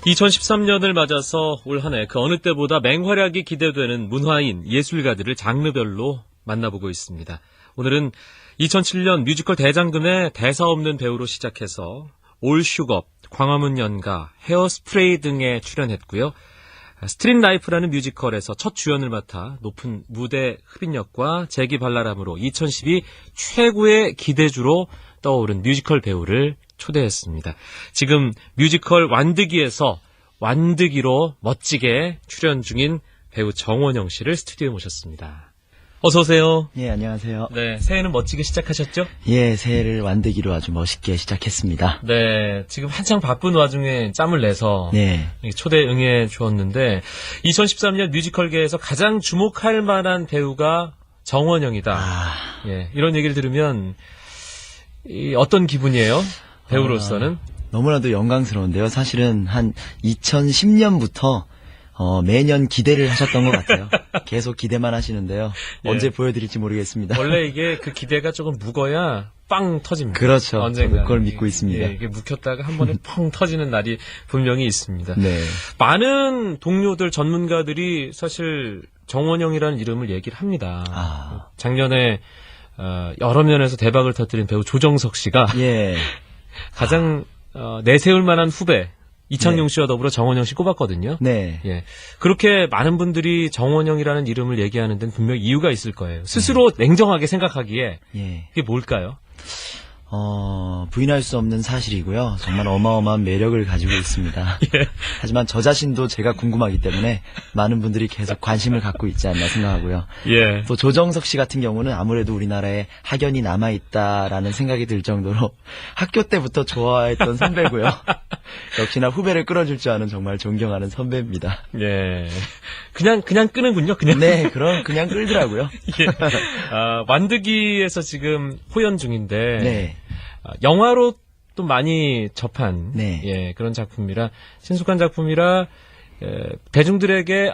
2013년을 맞아서 올 한 해 그 어느 때보다 맹활약이 기대되는 문화인, 예술가들을 장르별로 만나보고 있습니다. 오늘은 2007년 뮤지컬 대장금의 대사 없는 배우로 시작해서 올 슈거, 광화문 연가, 헤어스프레이 등에 출연했고요. 스트릿 라이프라는 뮤지컬에서 첫 주연을 맡아 높은 무대 흡인력과 재기발랄함으로 2012 최고의 기대주로 떠오른 뮤지컬 배우를 초대했습니다. 지금 뮤지컬 완득이에서 완득이로 멋지게 출연 중인 배우 정원영 씨를 스튜디오에 모셨습니다. 어서 오세요. 예, 안녕하세요. 네, 새해는 멋지게 시작하셨죠? 예, 새해를 완득이로 아주 멋있게 시작했습니다. 네, 지금 한창 바쁜 와중에 짬을 내서 네. 초대 응해 주었는데 2013년 뮤지컬계에서 가장 주목할 만한 배우가 정원영이다. 예, 이런 얘기를 들으면 어떤 기분이에요? 배우로서는? 너무나도 영광스러운데요. 사실은 한 2010년부터 매년 기대를 하셨던 것 같아요. 계속 기대만 하시는데요. 예. 언제 보여드릴지 모르겠습니다. 원래 이게 그 기대가 조금 묵어야 빵 터집니다. 그렇죠. 언젠가 그걸 믿고 있습니다. 예, 이게 묵혔다가 한 번에 펑 터지는 날이 분명히 있습니다. 네. 많은 동료들, 전문가들이 사실 정원영이라는 이름을 얘기를 합니다. 작년에 여러 면에서 대박을 터뜨린 배우 조정석 씨가 예. 가장 내세울 만한 후배 이창용 씨와 더불어 정원영 씨 꼽았거든요. 네. 예. 그렇게 많은 분들이 정원영이라는 이름을 얘기하는 데는 분명히 이유가 있을 거예요. 스스로 냉정하게 생각하기에 예. 그게 뭘까요? 부인할 수 없는 사실이고요. 정말 어마어마한 매력을 가지고 있습니다. 예. 하지만 저 자신도 제가 궁금하기 때문에 많은 분들이 계속 관심을 갖고 있지 않나 생각하고요. 예. 또 조정석 씨 같은 경우는 아무래도 우리나라에 학연이 남아있다라는 생각이 들 정도로 학교 때부터 좋아했던 선배고요. 역시나 후배를 끌어줄 줄 아는 정말 존경하는 선배입니다. 예. 그냥 끄는군요, 그냥. 네, 그냥 끌더라고요. 예. 완득이에서 지금 호연 중인데. 네. 영화로 또 많이 접한. 네. 예, 그런 작품이라, 신숙한 작품이라, 대중들에게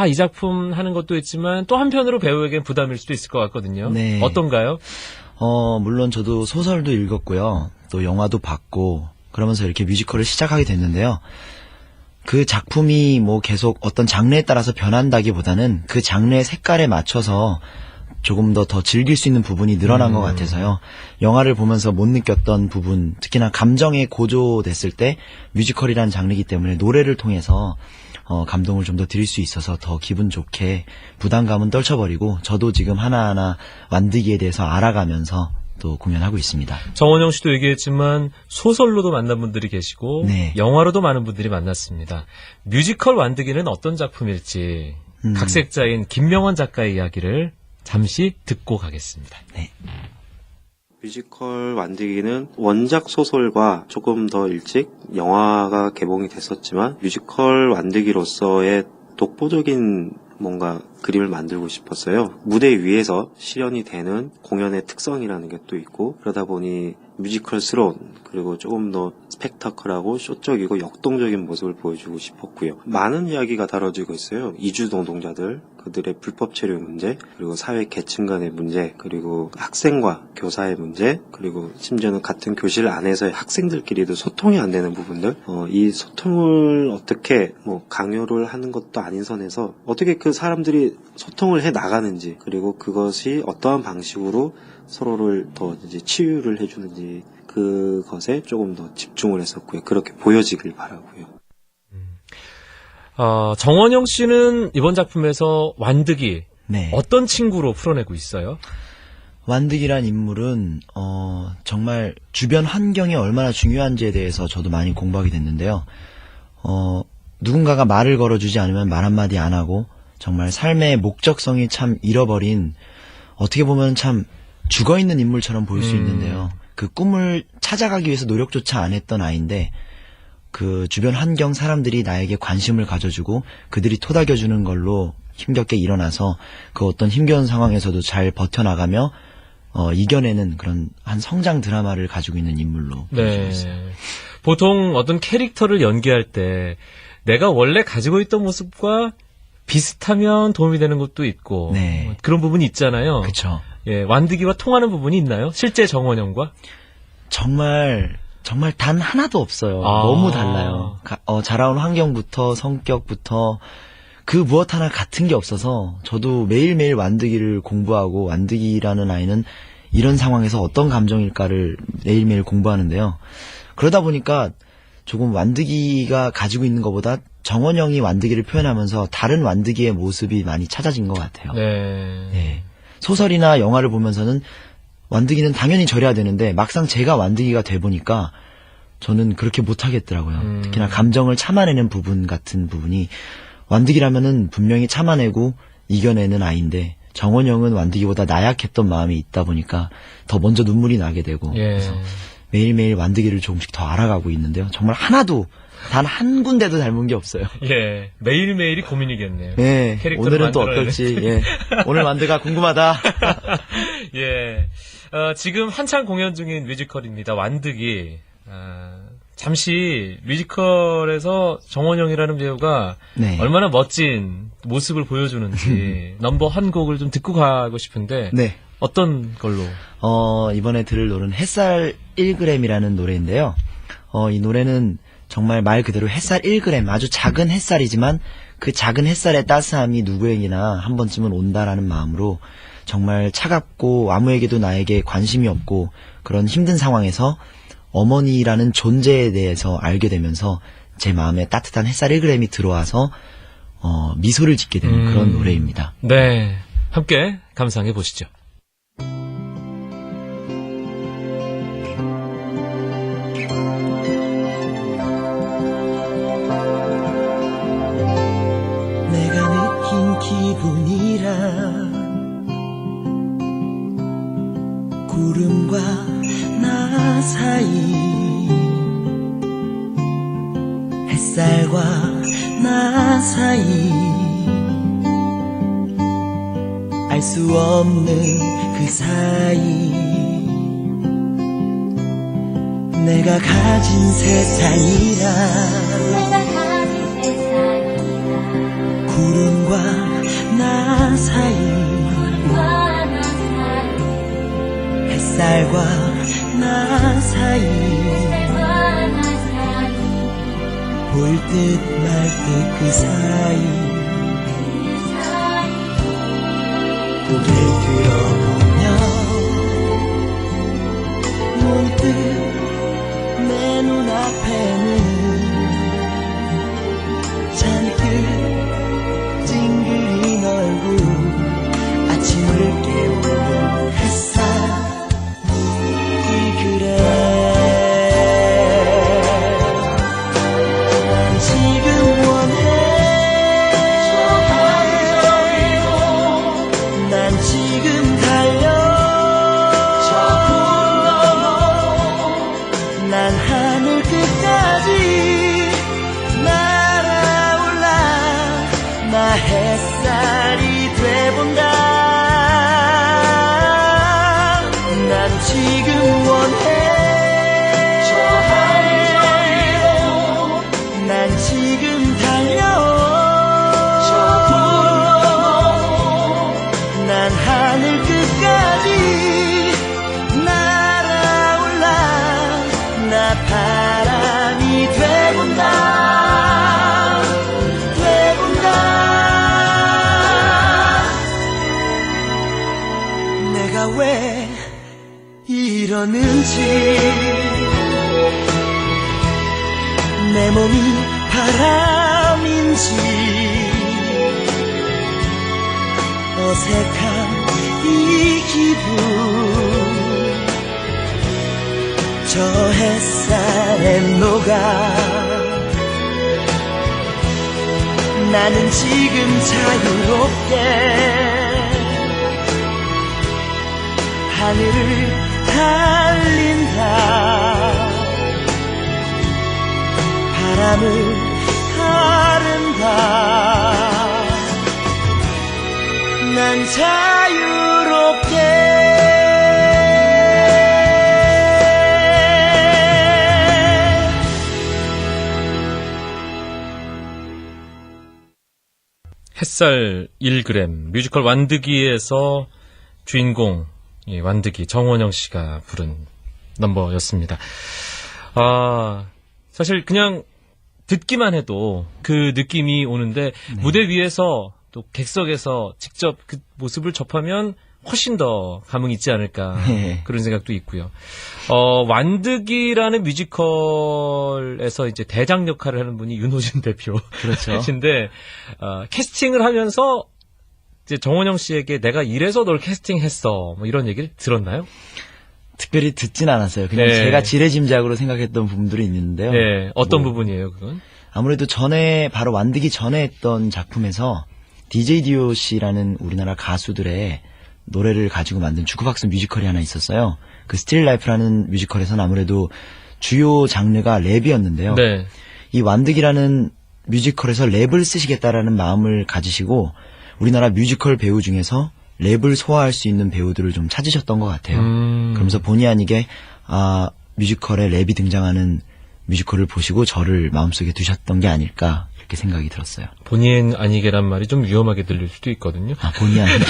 이 작품 하는 것도 있지만 또 한편으로 배우에겐 부담일 수도 있을 것 같거든요. 네. 어떤가요? 물론 저도 소설도 읽었고요. 또 영화도 봤고, 그러면서 이렇게 뮤지컬을 시작하게 됐는데요. 그 작품이 뭐 계속 어떤 장르에 따라서 변한다기보다는 그 장르의 색깔에 맞춰서 조금 더 즐길 수 있는 부분이 늘어난 것 같아서요. 영화를 보면서 못 느꼈던 부분, 특히나 감정에 고조됐을 때 뮤지컬이라는 장르이기 때문에 노래를 통해서 감동을 좀 더 드릴 수 있어서 더 기분 좋게 부담감은 떨쳐버리고 저도 지금 하나하나 완득이에 대해서 알아가면서 또 공연하고 있습니다. 정원영 씨도 얘기했지만 소설로도 만난 분들이 계시고 네. 영화로도 많은 분들이 만났습니다. 뮤지컬 완득이는 어떤 작품일지 각색자인 김명환 작가의 이야기를 잠시 듣고 가겠습니다. 네. 뮤지컬 완득이는 원작 소설과 조금 더 일찍 영화가 개봉이 됐었지만 뮤지컬 완득이로서의 독보적인 뭔가 그림을 만들고 싶었어요. 무대 위에서 실현이 되는 공연의 특성이라는 게 또 있고 그러다 보니 뮤지컬스러운 그리고 조금 더 스펙타클하고 쇼적이고 역동적인 모습을 보여주고 싶었고요. 많은 이야기가 다뤄지고 있어요. 이주 노동자들, 그들의 불법 체류 문제, 그리고 사회 계층 간의 문제, 그리고 학생과 교사의 문제, 그리고 심지어는 같은 교실 안에서의 학생들끼리도 소통이 안 되는 부분들, 이 소통을 어떻게 강요를 하는 것도 아닌 선에서 어떻게 그 사람들이 소통을 해 나가는지, 그리고 그것이 어떠한 방식으로 서로를 더 이제 치유를 해주는지 그것에 조금 더 집중을 했었고요. 그렇게 보여지길 바라고요. 정원영 씨는 이번 작품에서 완득이 네. 어떤 친구로 풀어내고 있어요? 완득이란 인물은 정말 주변 환경이 얼마나 중요한지에 대해서 저도 많이 공부하게 됐는데요. 누군가가 말을 걸어주지 않으면 말 한마디 안 하고 정말 삶의 목적성이 참 잃어버린 어떻게 보면 참 죽어있는 인물처럼 보일 수 있는데요. 그 꿈을 찾아가기 위해서 노력조차 안 했던 아이인데 그 주변 환경 사람들이 나에게 관심을 가져주고 그들이 토닥여주는 걸로 힘겹게 일어나서 그 어떤 힘겨운 상황에서도 잘 버텨나가며 이겨내는 그런 한 성장 드라마를 가지고 있는 인물로 보여주고 있어요. 보통 어떤 캐릭터를 연기할 때 내가 원래 가지고 있던 모습과 비슷하면 도움이 되는 것도 있고 네. 그런 부분이 있잖아요. 그렇죠. 예, 완득이와 통하는 부분이 있나요? 실제 정원영과? 정말 정말 단 하나도 없어요. 아. 너무 달라요. 자라온 환경부터 성격부터 그 무엇 하나 같은 게 없어서 저도 매일매일 완득이를 공부하고 완득이라는 아이는 이런 상황에서 어떤 감정일까를 매일매일 공부하는데요. 그러다 보니까 조금 완득이가 가지고 있는 것보다 정원영이 완득이를 표현하면서 다른 완득이의 모습이 많이 찾아진 것 같아요. 네. 네. 소설이나 영화를 보면서는 완득이는 당연히 저래야 되는데 막상 제가 완득이가 돼 보니까 저는 그렇게 못하겠더라고요. 특히나 감정을 참아내는 부분 같은 부분이 완득이라면은 분명히 참아내고 이겨내는 아이인데 정원영은 완득이보다 나약했던 마음이 있다 보니까 더 먼저 눈물이 나게 되고 예. 그래서 매일매일 완득이를 조금씩 더 알아가고 있는데요. 정말 하나도 단 한 군데도 닮은 게 없어요. 예. 매일매일이 고민이겠네요. 네, 캐릭터를 오늘은 또 만들어야 어떨지 예. 오늘 완드가 궁금하다. 예. 지금 한창 공연 중인 뮤지컬입니다. 완득이. 잠시 뮤지컬에서 정원영이라는 배우가 네. 얼마나 멋진 모습을 보여주는지 넘버 한 곡을 좀 듣고 가고 싶은데 네. 어떤 걸로? 이번에 들을 노래는 햇살 1g이라는 노래인데요. 이 노래는 정말 말 그대로 햇살 1g, 아주 작은 햇살이지만 그 작은 햇살의 따스함이 누구에게나 한 번쯤은 온다라는 마음으로 정말 차갑고 아무에게도 나에게 관심이 없고 그런 힘든 상황에서 어머니라는 존재에 대해서 알게 되면서 제 마음에 따뜻한 햇살 1g이 들어와서 미소를 짓게 되는 그런 노래입니다. 네. 함께 감상해 보시죠. 내가 느낀 기분이란 구름과 나 사이 햇살과 나 사이 알 수 없는 그 사이 내가 가진 세상이라 구름과 나 사이 햇살과 나 사이 볼 듯 말 듯 그 사이 고개 들어보면 문득 내 눈앞에는 잔뜩 찡그린 얼굴 아침을 깨우는 햇살이 그래 난 지금 원해 난 지금 달려 난 하늘 끝까지 날아올라 나 햇살이 돼본다 난 지금 원해 난 지금 달려 난 하늘 끝까지 날아올라 나 바람이 돼본다 내가 왜 이러는지 내 몸이 바람인지 어색한 이 기분 저 햇살에 녹아 나는 지금 자유롭게 하늘을 달린다 바람을 따른다 난 자유롭게 햇살 1g 뮤지컬 완득이에서 주인공 완득이 정원영 씨가 부른 넘버였습니다. 사실 그냥 듣기만 해도 그 느낌이 오는데 무대 위에서 또 객석에서 직접 그 모습을 접하면 훨씬 더 감흥이 있지 않을까 네. 그런 생각도 있고요. 완득이라는 뮤지컬에서 이제 대장 역할을 하는 분이 윤호진 그렇죠. 대표신데 캐스팅을 하면서 이제 정원영 씨에게 내가 이래서 널 캐스팅했어 뭐 이런 얘기를 들었나요? 특별히 듣진 않았어요. 그냥 네. 제가 지레짐작으로 생각했던 부분들이 있는데요. 네, 어떤 부분이에요, 그건? 아무래도 전에 바로 완득이 전에 했던 작품에서 DJ DOC라는 우리나라 가수들의 노래를 가지고 만든 주크박스 뮤지컬이 하나 있었어요. 그 스틸 라이프라는 뮤지컬에서는 아무래도 주요 장르가 랩이었는데요. 네. 이 완득이라는 뮤지컬에서 랩을 쓰시겠다라는 마음을 가지시고 우리나라 뮤지컬 배우 중에서 랩을 소화할 수 있는 배우들을 좀 찾으셨던 것 같아요. 그러면서 본의 아니게 뮤지컬에 랩이 등장하는 뮤지컬을 보시고 저를 마음속에 두셨던 게 아닐까 이렇게 생각이 들었어요. 본의 아니게란 말이 좀 위험하게 들릴 수도 있거든요. 본의 아니게.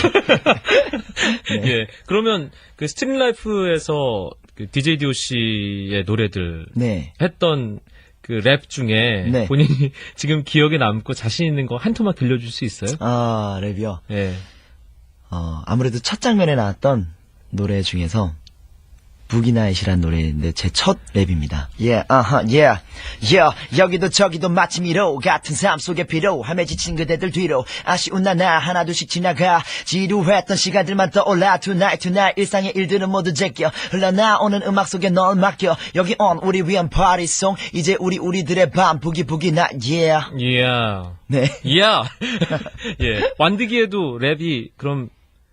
네. 예. 그러면 그 스트림 라이프에서 그 DJ DOC의 노래들 네. 했던 그 랩 중에 네. 본인이 지금 기억에 남고 자신 있는 거 한 토막 들려줄 수 있어요? 랩이요. 예. 아무래도 첫 장면에 나왔던 노래 중에서 부기나잇이란 노래인데 제 첫 랩입니다. 여기도 저기도 마치 미로 같은 삶 속의 피로함에 지친 그대들 뒤로 아쉬운 나나 하나둘씩 지나가 지루했던 시간들만 떠올라 tonight 일상의 일들은 모두 제껴 흘러나오는 음악 속에 널 맡겨 여기 온 우리 위한 파티송 이제 우리들의 밤 부기나 네. 예. 완득이에도 랩이 그럼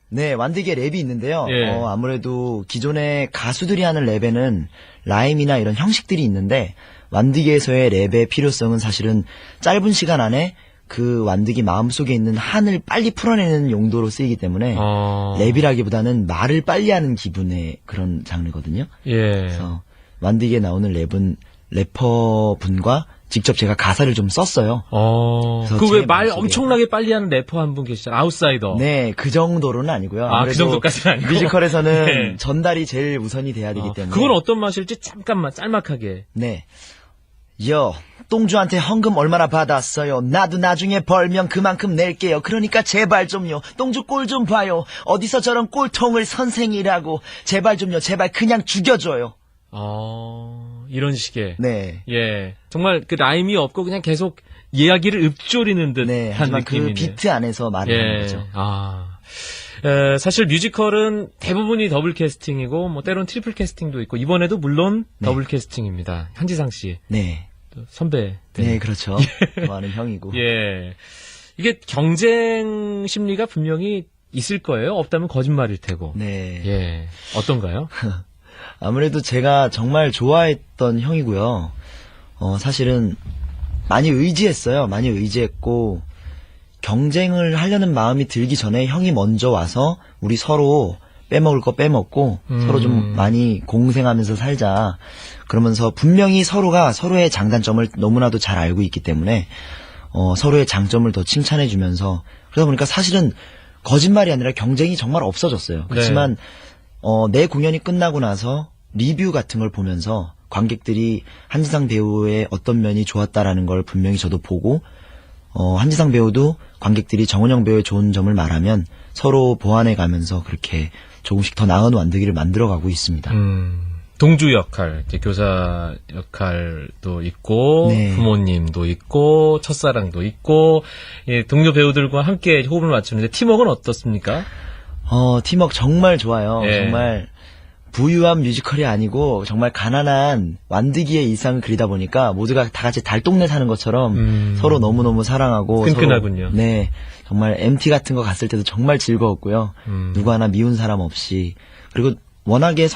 네, 완득이의 랩이 있는데요. 예. 아무래도 기존의 가수들이 하는 랩에는 라임이나 이런 형식들이 있는데 완득이에서의 랩의 필요성은 사실은 짧은 시간 안에 그 완득이 마음속에 있는 한을 빨리 풀어내는 용도로 쓰이기 때문에 랩이라기보다는 말을 빨리 하는 기분의 그런 장르거든요. 예. 그래서 완득이에 나오는 랩은 래퍼분과 직접 제가 가사를 좀 썼어요. 그 왜 말 마음속에. 엄청나게 빨리 하는 래퍼 한 분 계시잖아요. 아웃사이더. 네, 그 정도로는 아니고요. 그 정도까지는 아니고. 뮤지컬에서는 네. 전달이 제일 우선이 돼야 되기 때문에. 그건 어떤 맛일지 잠깐만 짤막하게. 네. 똥주한테 헌금 얼마나 받았어요? 나도 나중에 벌면 그만큼 낼게요. 그러니까 제발 좀요. 똥주 꼴 좀 봐요. 어디서 저런 꼴통을 선생이라고. 제발 좀요. 제발 그냥 죽여줘요. 이런 식의. 네. 예. 정말 그 라임이 없고 그냥 계속 이야기를 읊조리는 듯한 네. 하지만 느낌이네. 그 비트 안에서 말을 하는 거죠. 사실 뮤지컬은 대부분이 더블 캐스팅이고 뭐 때론 트리플 캐스팅도 있고 이번에도 물론 네. 더블 캐스팅입니다. 한지상 씨. 네. 또 선배. 네, 그렇죠. 좋아하는 형이고. 예. 이게 경쟁 심리가 분명히 있을 거예요. 없다면 거짓말일 테고. 네. 예. 어떤가요? 아무래도 제가 정말 좋아했던 형이고요. 사실은 많이 의지했어요. 많이 의지했고 경쟁을 하려는 마음이 들기 전에 형이 먼저 와서 우리 서로 빼먹을 거 빼먹고 서로 좀 많이 공생하면서 살자. 그러면서 분명히 서로가 서로의 장단점을 너무나도 잘 알고 있기 때문에 서로의 장점을 더 칭찬해주면서 그러다 보니까 사실은 거짓말이 아니라 경쟁이 정말 없어졌어요. 그렇지만 내 공연이 끝나고 나서 리뷰 같은 걸 보면서 관객들이 한지상 배우의 어떤 면이 좋았다라는 걸 분명히 저도 보고 한지상 배우도 관객들이 정원영 배우의 좋은 점을 말하면 서로 보완해 가면서 그렇게 조금씩 더 나은 완득이를 만들어가고 있습니다. 동주 역할, 이제 교사 역할도 있고 네. 부모님도 있고 첫사랑도 있고 예, 동료 배우들과 함께 호흡을 맞추는데 팀워크는 어떻습니까? 팀워크 정말 좋아요. 예. 정말 부유한 뮤지컬이 아니고 정말 가난한 완득이의 일상을 그리다 보니까 모두가 다 같이 달동네 사는 것처럼 서로 너무너무 사랑하고 끈끈하군요. 서로, 네, 정말 MT 같은 거 갔을 때도 정말 즐거웠고요. 누구 하나 미운 사람 없이 그리고 워낙에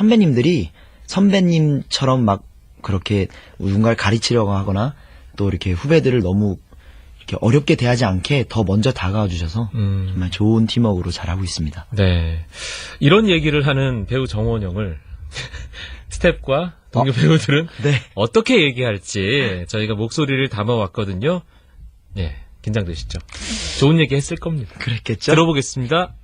선배님처럼 막 그렇게 누군가를 가르치려고 하거나 또 이렇게 후배들을 너무 이렇게 어렵게 대하지 않게 더 먼저 다가와 주셔서 정말 좋은 팀워크로 잘하고 있습니다. 네. 이런 얘기를 하는 배우 정원영을 스텝과 동료 배우들은 네. 어떻게 얘기할지 저희가 목소리를 담아왔거든요. 네. 긴장되시죠? 좋은 얘기 했을 겁니다. 그랬겠죠? 들어보겠습니다.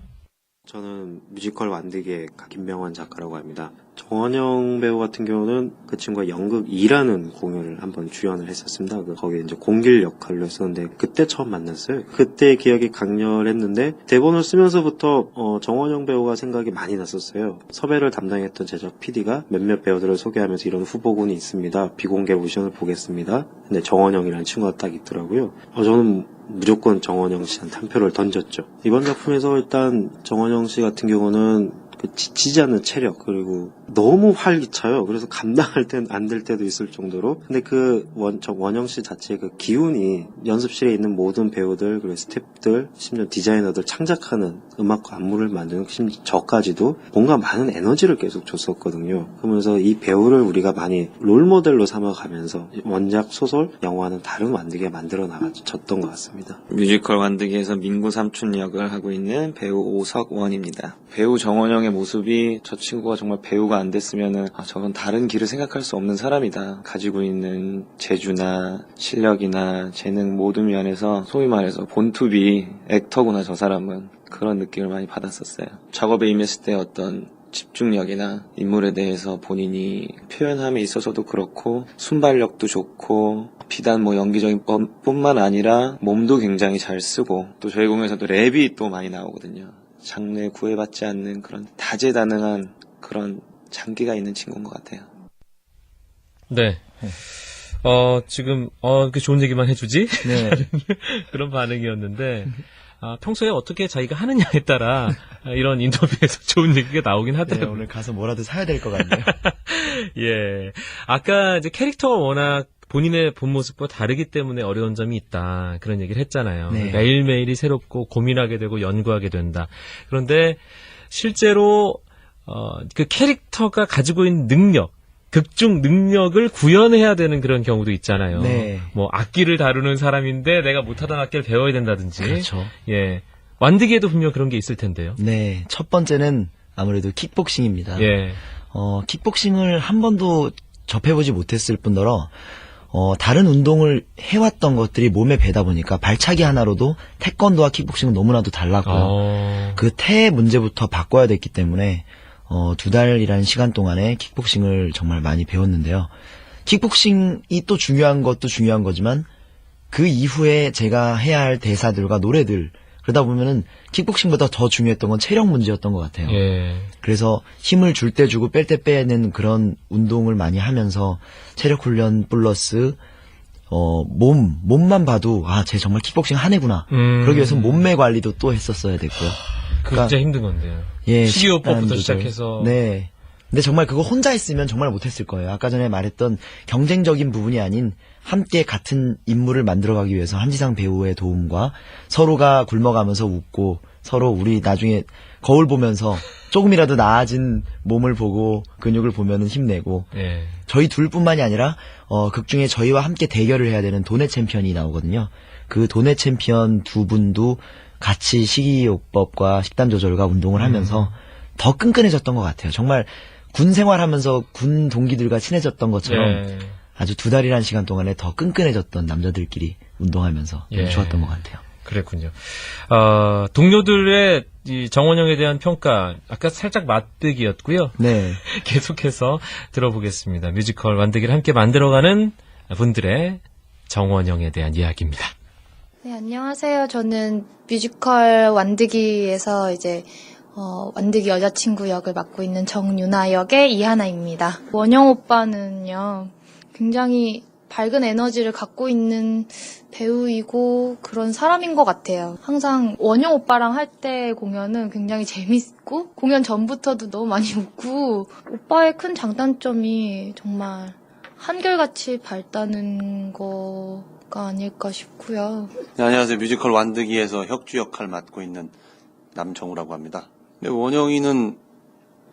저는 뮤지컬 완득의 김명환 작가라고 합니다. 정원영 배우 같은 경우는 그 친구가 연극 2라는 공연을 한번 주연을 했었습니다. 거기에 이제 공길 역할로 했었는데 그때 처음 만났어요. 그때 기억이 강렬했는데 대본을 쓰면서부터 정원영 배우가 생각이 많이 났었어요. 섭외를 담당했던 제작 PD가 몇몇 배우들을 소개하면서 이런 후보군이 있습니다. 비공개 오디션을 보겠습니다. 근데 정원영이라는 친구가 딱 있더라고요. 저는 무조건 정원영 씨한테 한 표를 던졌죠. 이번 작품에서 일단 정원영 씨 같은 경우는 그 지치지 않는 체력 그리고 너무 활기차요. 그래서 감당할 땐 안 될 때도 있을 정도로. 근데 그 원영 씨 자체의 그 기운이 연습실에 있는 모든 배우들 그리고 스태프들 심지어 디자이너들 창작하는 음악과 안무를 만드는 심지어 저까지도 뭔가 많은 에너지를 계속 줬었거든요. 그러면서 이 배우를 우리가 많이 롤모델로 삼아가면서 원작 소설 영화는 다른 완득에 만들어 나가졌던 것 같습니다. 뮤지컬 완득이에서 민구 삼촌 역을 하고 있는 배우 오석원입니다. 배우 정원영의 모습이 저 친구가 정말 배우가 안 됐으면은 저건 다른 길을 생각할 수 없는 사람이다. 가지고 있는 재주나 실력이나 재능 모든 면에서 소위 말해서 본투비 액터구나 저 사람은 그런 느낌을 많이 받았었어요. 작업에 임했을 때 어떤 집중력이나 인물에 대해서 본인이 표현함에 있어서도 그렇고 순발력도 좋고 비단 연기적인 뿐만 아니라 몸도 굉장히 잘 쓰고 또 저희 공연에서도 랩이 또 많이 나오거든요. 장르에 구애받지 않는 그런 다재다능한 그런 장기가 있는 친구인 것 같아요. 네. 지금, 이렇게 좋은 얘기만 해주지? 네. 그런 반응이었는데, 평소에 어떻게 자기가 하느냐에 따라, 이런 인터뷰에서 좋은 얘기가 나오긴 네, 하더라고요. 오늘 가서 뭐라도 사야 될 것 같네요. 예. 아까 이제 캐릭터가 워낙 본인의 본 모습과 다르기 때문에 어려운 점이 있다. 그런 얘기를 했잖아요. 네. 매일매일이 새롭고 고민하게 되고 연구하게 된다. 그런데 실제로 그 캐릭터가 가지고 있는 능력, 극중 능력을 구현해야 되는 그런 경우도 있잖아요. 네. 악기를 다루는 사람인데 내가 못하던 악기를 배워야 된다든지. 그렇죠. 예. 완득이에도 분명 그런 게 있을 텐데요. 네, 첫 번째는 아무래도 킥복싱입니다. 예. 킥복싱을 한 번도 접해보지 못했을 뿐더러 다른 운동을 해왔던 것들이 몸에 배다 보니까 발차기 하나로도 태권도와 킥복싱은 너무나도 달랐고요. 그 태 문제부터 바꿔야 됐기 때문에 2달이라는 시간 동안에 킥복싱을 정말 많이 배웠는데요. 킥복싱이 또 중요한 것도 중요한 거지만 그 이후에 제가 해야 할 대사들과 노래들 그러다 보면은 킥복싱보다 더 중요했던 건 체력 문제였던 것 같아요. 예. 그래서 힘을 줄 때 주고 뺄 때 빼는 그런 운동을 많이 하면서 체력 훈련 플러스 몸만 봐도 쟤 정말 킥복싱 하네구나. 그러기 위해서 몸매 관리도 또 했었어야 됐고요. 그거 진짜 힘든 건데요. 예, 식이요법부터 식단 시작해서. 네. 근데 정말 그거 혼자 했으면 정말 못했을 거예요. 아까 전에 말했던 경쟁적인 부분이 아닌 함께 같은 인물을 만들어가기 위해서 한지상 배우의 도움과 서로가 굶어가면서 웃고 서로 우리 나중에 거울 보면서 조금이라도 나아진 몸을 보고 근육을 보면은 힘내고 예. 저희 둘뿐만이 아니라 극 중에 저희와 함께 대결을 해야 되는 도내 챔피언이 나오거든요. 그 도내 챔피언 두 분도 같이 식이요법과 식단 조절과 운동을 하면서 더 끈끈해졌던 것 같아요. 정말 군 생활하면서 군 동기들과 친해졌던 것처럼 예. 아주 2달이라는 시간 동안에 더 끈끈해졌던 남자들끼리 운동하면서 예. 좋았던 것 같아요. 그랬군요. 동료들의 이 정원영에 대한 평가 아까 살짝 맞대기였고요. 네. 계속해서 들어보겠습니다. 뮤지컬 완득이를 함께 만들어가는 분들의 정원영에 대한 이야기입니다. 네, 안녕하세요. 저는 뮤지컬 완득이에서 완득이 여자친구 역을 맡고 있는 정유나 역의 이하나입니다. 원영 오빠는요, 굉장히 밝은 에너지를 갖고 있는 배우이고 그런 사람인 것 같아요. 항상 원영 오빠랑 할 때 공연은 굉장히 재밌고 공연 전부터도 너무 많이 웃고 오빠의 큰 장단점이 정말 한결같이 밝다는 거가 아닐까 싶고요. 네, 안녕하세요. 뮤지컬 완득이에서 혁주 역할 맡고 있는 남정우라고 합니다. 네, 원영이는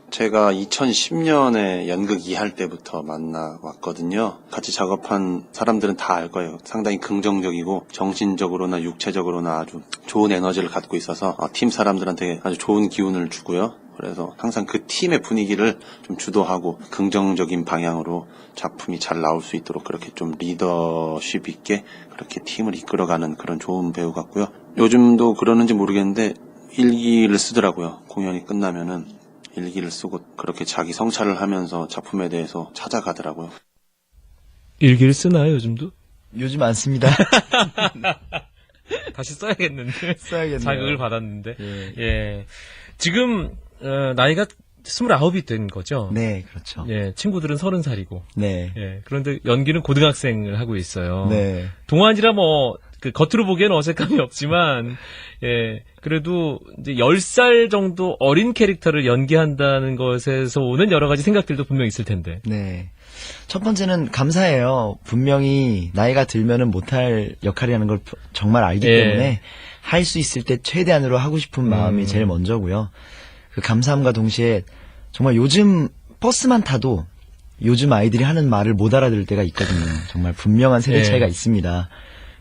제가 2010년에 연극 2할 때부터 만나왔거든요. 같이 작업한 사람들은 다 알 거예요. 상당히 긍정적이고 정신적으로나 육체적으로나 아주 좋은 에너지를 갖고 있어서 팀 사람들한테 아주 좋은 기운을 주고요. 그래서 항상 그 팀의 분위기를 좀 주도하고 긍정적인 방향으로 작품이 잘 나올 수 있도록 그렇게 좀 리더십 있게 그렇게 팀을 이끌어가는 그런 좋은 배우 같고요. 요즘도 그러는지 모르겠는데 일기를 쓰더라고요. 공연이 끝나면은 일기를 쓰고 그렇게 자기 성찰을 하면서 작품에 대해서 찾아가더라고요. 일기를 쓰나요, 요즘도? 요즘 안 씁니다. 다시 써야겠는데. 써야겠네요. 자극을 받았는데. 예. 예. 지금, 나이가 29이 된 거죠? 네, 그렇죠. 예, 친구들은 30살이고. 네. 예, 그런데 연기는 고등학생을 하고 있어요. 네. 동안이라 뭐, 겉으로 보기에는 어색함이 없지만, 예, 그래도 이제 10살 정도 어린 캐릭터를 연기한다는 것에서 오는 여러 가지 생각들도 분명 있을 텐데. 네. 첫 번째는 감사해요. 분명히 나이가 들면은 못할 역할이라는 걸 정말 알기 예. 때문에 할 수 있을 때 최대한으로 하고 싶은 마음이 제일 먼저고요. 그 감사함과 동시에 정말 요즘 버스만 타도 요즘 아이들이 하는 말을 못 알아들을 때가 있거든요. 정말 분명한 세대 예. 차이가 있습니다.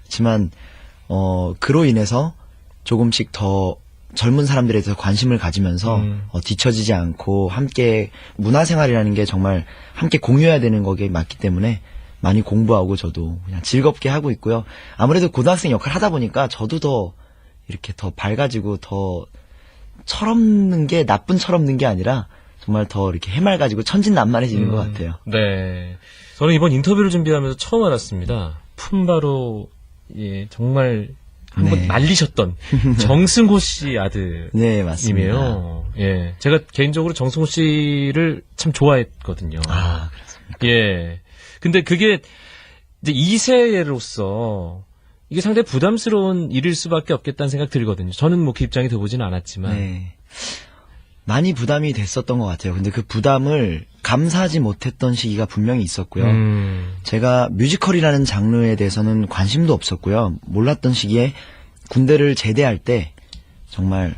그렇지만 그로 인해서 조금씩 더 젊은 사람들에 대해서 관심을 가지면서 뒤처지지 않고 함께 문화생활이라는 게 정말 함께 공유해야 되는 거기에 맞기 때문에 많이 공부하고 저도 그냥 즐겁게 하고 있고요. 아무래도 고등학생 역할 하다 보니까 저도 더 이렇게 더 밝아지고 더 철없는 게 나쁜 철없는 게 아니라 정말 더 이렇게 해맑아지고 천진난만해지는 것 같아요. 네. 저는 이번 인터뷰를 준비하면서 처음 알았습니다. 품바로, 예, 정말 한번 네. 말리셨던 정승호 씨 아들이에요. 네, 맞습니다. 예. 제가 개인적으로 정승호 씨를 참 좋아했거든요. 아, 그렇습니까? 예. 근데 그게 이제 2세로서 이게 상당히 부담스러운 일일 수밖에 없겠다는 생각 들거든요. 저는 뭐 그 입장이 돼보지는 않았지만. 네. 많이 부담이 됐었던 것 같아요. 근데 그 부담을 감사하지 못했던 시기가 분명히 있었고요. 제가 뮤지컬이라는 장르에 대해서는 관심도 없었고요. 몰랐던 시기에 군대를 제대할 때 정말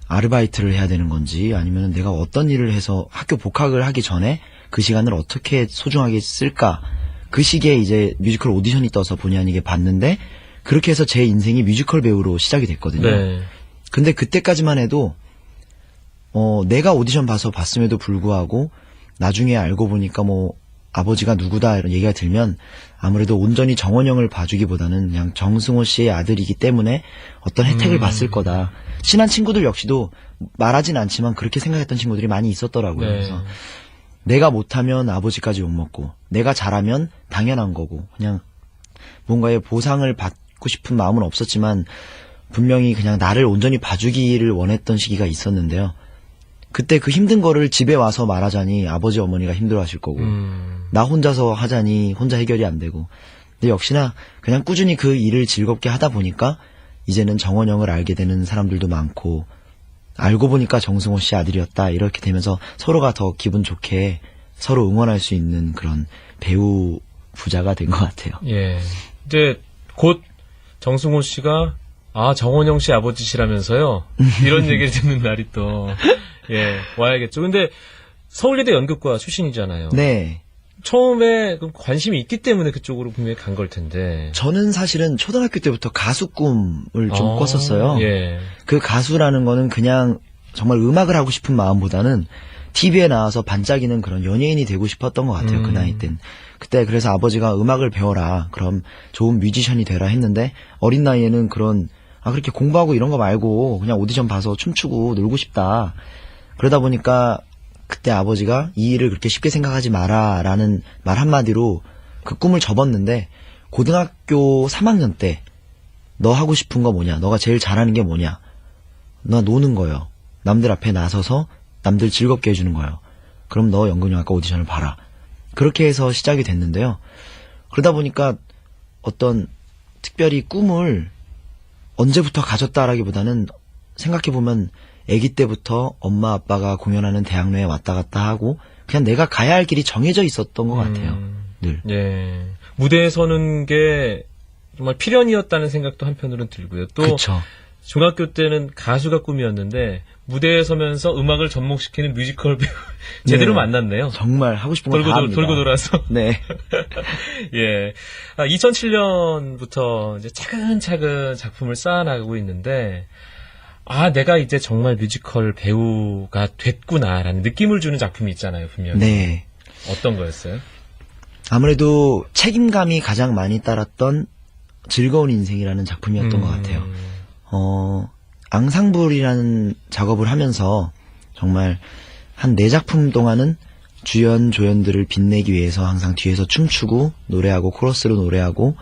아르바이트를 해야 되는 건지 아니면 내가 어떤 일을 해서 학교 복학을 하기 전에 그 시간을 어떻게 소중하게 쓸까. 그 시기에 이제 뮤지컬 오디션이 떠서 본의 아니게 봤는데 그렇게 해서 제 인생이 뮤지컬 배우로 시작이 됐거든요. 네. 근데 그때까지만 해도 내가 오디션 봐서 봤음에도 불구하고 나중에 알고 보니까 뭐 아버지가 누구다 이런 얘기가 들면 아무래도 온전히 정원영을 봐주기보다는 그냥 정승호 씨의 아들이기 때문에 어떤 혜택을 받을 거다. 친한 친구들 역시도 말하진 않지만 그렇게 생각했던 친구들이 많이 있었더라고요. 네. 그래서 내가 못하면 아버지까지 욕먹고 내가 잘하면 당연한 거고 그냥 뭔가의 보상을 받고 싶은 마음은 없었지만 분명히 그냥 나를 온전히 봐주기를 원했던 시기가 있었는데요. 그때 그 힘든 거를 집에 와서 말하자니 아버지 어머니가 힘들어하실 거고 나 혼자서 하자니 혼자 해결이 안 되고 근데 역시나 그냥 꾸준히 그 일을 즐겁게 하다 보니까 이제는 정원영을 알게 되는 사람들도 많고 알고 보니까 정승호 씨 아들이었다 이렇게 되면서 서로가 더 기분 좋게 서로 응원할 수 있는 그런 배우 부자가 된 것 같아요. 예. 이제 곧 정승호 씨가 정원영 씨 아버지시라면서요. 이런 얘기를 듣는 날이 또 예, 와야겠죠. 근데 서울예대 연극과 출신이잖아요. 네. 처음에 관심이 있기 때문에 그쪽으로 분명히 간 걸 텐데. 저는 사실은 초등학교 때부터 가수 꿈을 좀 꿨었어요. 예. 그 가수라는 거는 그냥 정말 음악을 하고 싶은 마음보다는 TV에 나와서 반짝이는 그런 연예인이 되고 싶었던 것 같아요. 그 나이 땐. 그때 그래서 아버지가 음악을 배워라. 그럼 좋은 뮤지션이 되라 했는데 어린 나이에는 그렇게 공부하고 이런 거 말고 그냥 오디션 봐서 춤추고 놀고 싶다. 그러다 보니까 그때 아버지가 이 일을 그렇게 쉽게 생각하지 마라 라는 말 한마디로 그 꿈을 접었는데 고등학교 3학년 때 너 하고 싶은 거 뭐냐? 너가 제일 잘하는 게 뭐냐? 너 노는 거요. 남들 앞에 나서서 남들 즐겁게 해주는 거예요. 그럼 너 연극영화과 오디션을 봐라. 그렇게 해서 시작이 됐는데요. 그러다 보니까 어떤 특별히 꿈을 언제부터 가졌다라기보다는 생각해보면 아기 때부터 엄마 아빠가 공연하는 대학로에 왔다 갔다 하고 그냥 내가 가야 할 길이 정해져 있었던 것 같아요. 늘. 예. 무대에 서는 게 정말 필연이었다는 생각도 한편으로는 들고요. 또 그쵸. 중학교 때는 가수가 꿈이었는데 무대에 서면서 음악을 접목시키는 뮤지컬 배우 제대로 네. 만났네요. 정말 하고 싶은 거 다 합니다. 돌고 돌아서. 네. 예. 2007년부터 이제 차근차근 작품을 쌓아나가고 있는데, 내가 이제 정말 뮤지컬 배우가 됐구나라는 느낌을 주는 작품이 있잖아요, 분명히. 네. 어떤 거였어요? 아무래도 책임감이 가장 많이 따랐던 즐거운 인생이라는 작품이었던 것 같아요. 앙상블이라는 작업을 하면서 정말 한 4작품 동안은 주연, 조연들을 빛내기 위해서 항상 뒤에서 춤추고 노래하고 코러스로 노래하고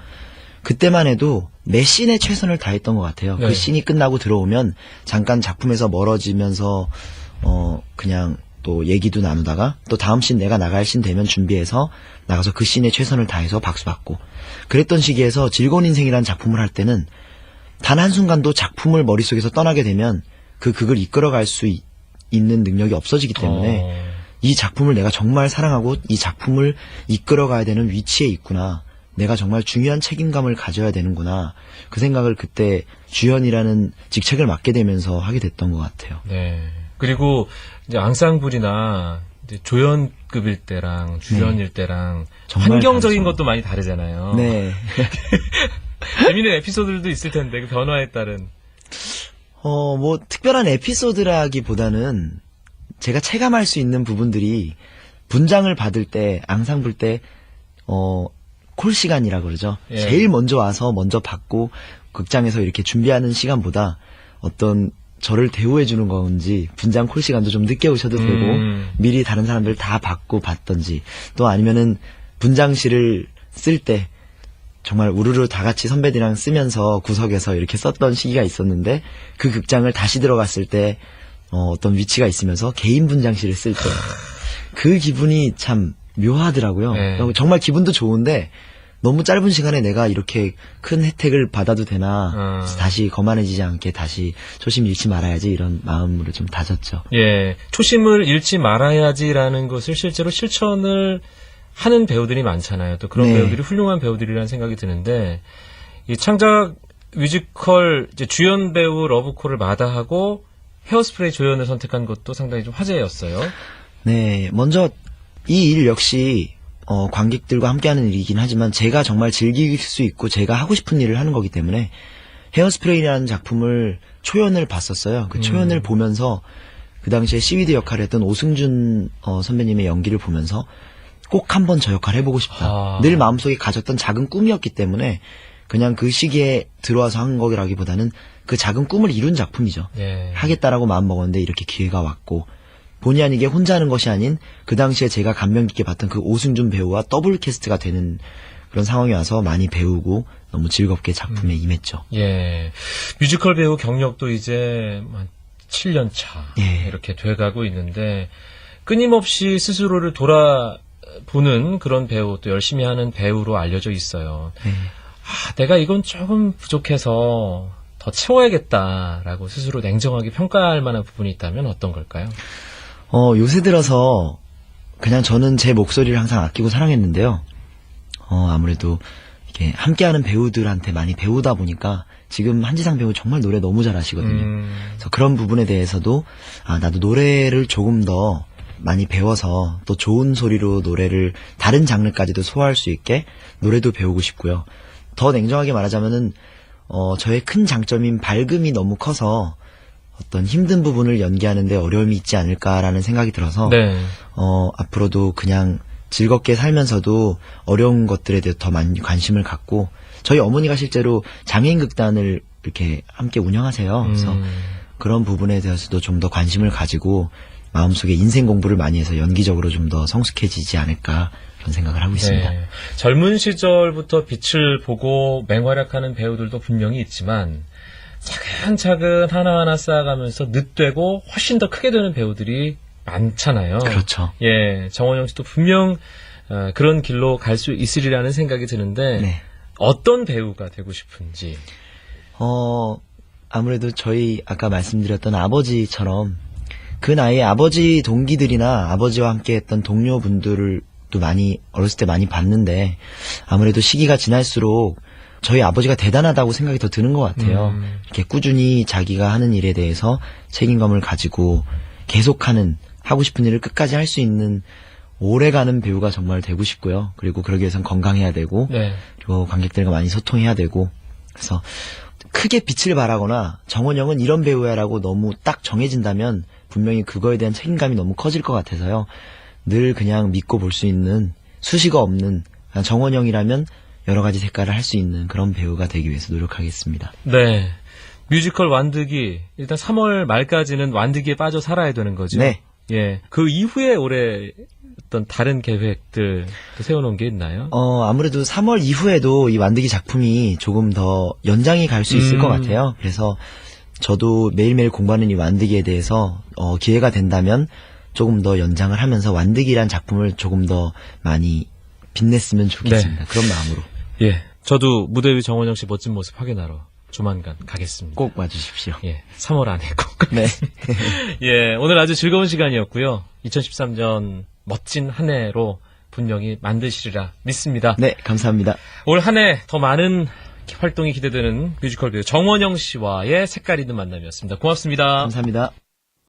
그때만 해도 매 씬에 최선을 다했던 것 같아요. 네. 그 씬이 끝나고 들어오면 잠깐 작품에서 멀어지면서 그냥 또 얘기도 나누다가 또 다음 씬 내가 나갈 씬 되면 준비해서 나가서 그 씬에 최선을 다해서 박수 받고 그랬던 시기에서 즐거운 인생이라는 작품을 할 때는 단 한순간도 작품을 머릿속에서 떠나게 되면 그 극을 이끌어갈 수 있는 능력이 없어지기 때문에 이 작품을 내가 정말 사랑하고 이 작품을 이끌어가야 되는 위치에 있구나. 내가 정말 중요한 책임감을 가져야 되는구나. 그 생각을 그때 주연이라는 직책을 맡게 되면서 하게 됐던 것 같아요. 네. 그리고 이제 앙상블이나 이제 조연급일 때랑 주연일 때랑 정말 환경적인 다르죠. 것도 많이 다르잖아요. 네. 재미있는 에피소드들도 있을 텐데 그 변화에 따른. 뭐 특별한 에피소드라기보다는 제가 체감할 수 있는 부분들이 분장을 받을 때, 앙상블 때, 콜 시간이라 그러죠. 예. 제일 먼저 와서 먼저 받고 극장에서 이렇게 준비하는 시간보다 어떤 저를 대우해주는 건지 분장 콜 시간도 좀 늦게 오셔도 되고 미리 다른 사람들 다 받고 받던지 또 아니면은 분장실을 쓸 때 정말 우르르 다 같이 선배들이랑 쓰면서 구석에서 이렇게 썼던 시기가 있었는데 그 극장을 다시 들어갔을 때 어떤 위치가 있으면서 개인 분장실을 쓸 때 그 기분이 참 묘하더라고요. 네. 정말 기분도 좋은데 너무 짧은 시간에 내가 이렇게 큰 혜택을 받아도 되나 그래서 다시 거만해지지 않게 다시 초심 잃지 말아야지 이런 마음으로 좀 다졌죠. 예, 초심을 잃지 말아야지라는 것을 실제로 실천을 하는 배우들이 많잖아요. 또 그런 네. 배우들이 훌륭한 배우들이라는 생각이 드는데 이 창작 뮤지컬 이제 주연 배우 러브콜을 마다하고 헤어스프레이 조연을 선택한 것도 상당히 좀 화제였어요. 네, 먼저 이 일 역시 관객들과 함께하는 일이긴 하지만 제가 정말 즐길 수 있고 제가 하고 싶은 일을 하는 거기 때문에 헤어스프레이라는 작품을 초연을 봤었어요. 그 초연을 보면서 그 당시에 시위드 역할을 했던 오승준 선배님의 연기를 보면서 꼭 한번 저 역할 해보고 싶다. 늘 마음속에 가졌던 작은 꿈이었기 때문에 그냥 그 시기에 들어와서 한 거라기보다는 그 작은 꿈을 이룬 작품이죠. 예. 하겠다라고 마음 먹었는데 이렇게 기회가 왔고 본의 아니게 혼자 하는 것이 아닌 그 당시에 제가 감명 깊게 봤던 그 오승준 배우와 더블 캐스트가 되는 그런 상황이 와서 많이 배우고 너무 즐겁게 작품에 임했죠. 예. 뮤지컬 배우 경력도 이제 한 7년 차 예. 이렇게 돼가고 있는데 끊임없이 스스로를 돌아보는 그런 배우 또 열심히 하는 배우로 알려져 있어요. 네. 내가 이건 조금 부족해서 더 채워야겠다라고 스스로 냉정하게 평가할 만한 부분이 있다면 어떤 걸까요? 요새 들어서 그냥 저는 제 목소리를 항상 아끼고 사랑했는데요. 아무래도 이렇게 함께하는 배우들한테 많이 배우다 보니까 지금 한지상 배우 정말 노래 너무 잘하시거든요. 그래서 그런 부분에 대해서도 나도 노래를 조금 더 많이 배워서 또 좋은 소리로 노래를 다른 장르까지도 소화할 수 있게 노래도 배우고 싶고요. 더 냉정하게 말하자면은 저의 큰 장점인 밝음이 너무 커서 어떤 힘든 부분을 연기하는데 어려움이 있지 않을까라는 생각이 들어서 네. 앞으로도 그냥 즐겁게 살면서도 어려운 것들에 대해 더 많이 관심을 갖고 저희 어머니가 실제로 장애인 극단을 이렇게 함께 운영하세요. 그래서 그런 부분에 대해서도 좀 더 관심을 가지고 마음속에 인생 공부를 많이 해서 연기적으로 좀 더 성숙해지지 않을까 그런 생각을 하고 있습니다. 네. 젊은 시절부터 빛을 보고 맹활약하는 배우들도 분명히 있지만 차근차근 하나하나 쌓아가면서 늦되고 훨씬 더 크게 되는 배우들이 많잖아요. 그렇죠. 예, 정원영 씨도 분명 그런 길로 갈 수 있으리라는 생각이 드는데 네. 어떤 배우가 되고 싶은지. 아무래도 저희 아까 말씀드렸던 아버지처럼 그 나이에 아버지 동기들이나 아버지와 함께 했던 동료분들을 또 많이 어렸을 때 많이 봤는데 아무래도 시기가 지날수록 저희 아버지가 대단하다고 생각이 더 드는 것 같아요. 이렇게 꾸준히 자기가 하는 일에 대해서 책임감을 가지고 계속하는 하고 싶은 일을 끝까지 할 수 있는 오래가는 배우가 정말 되고 싶고요. 그리고 그러기 위해선 건강해야 되고 네. 그리고 관객들과 많이 소통해야 되고 그래서 크게 빛을 발하거나 정원영은 이런 배우야라고 너무 딱 정해진다면 분명히 그거에 대한 책임감이 너무 커질 것 같아서요. 늘 그냥 믿고 볼 수 있는 수식어 없는 정원영이라면 여러 가지 색깔을 할 수 있는 그런 배우가 되기 위해서 노력하겠습니다. 네. 뮤지컬 완득이 일단 3월 말까지는 완득이에 빠져 살아야 되는 거죠. 네. 예. 그 이후에 올해 어떤 다른 계획들 세워놓은 게 있나요? 아무래도 3월 이후에도 이 완득이 작품이 조금 더 연장이 갈 수 있을 것 같아요. 그래서 저도 매일매일 공부하는 이 완득이에 대해서 기회가 된다면 조금 더 연장을 하면서 완득이란 작품을 조금 더 많이 빛냈으면 좋겠습니다. 그런 마음으로 예. 저도 무대 위 정원영 씨 멋진 모습 확인하러 조만간 가겠습니다. 꼭 와주십시오. 예. 3월 안에 꼭. 네. 예. 오늘 아주 즐거운 시간이었고요. 2013년 멋진 한 해로 분명히 만드시리라 믿습니다. 네, 감사합니다. 올 한 해 더 많은 활동이 기대되는 뮤지컬 배우 정원영 씨와의 색깔 있는 만남이었습니다. 고맙습니다. 감사합니다.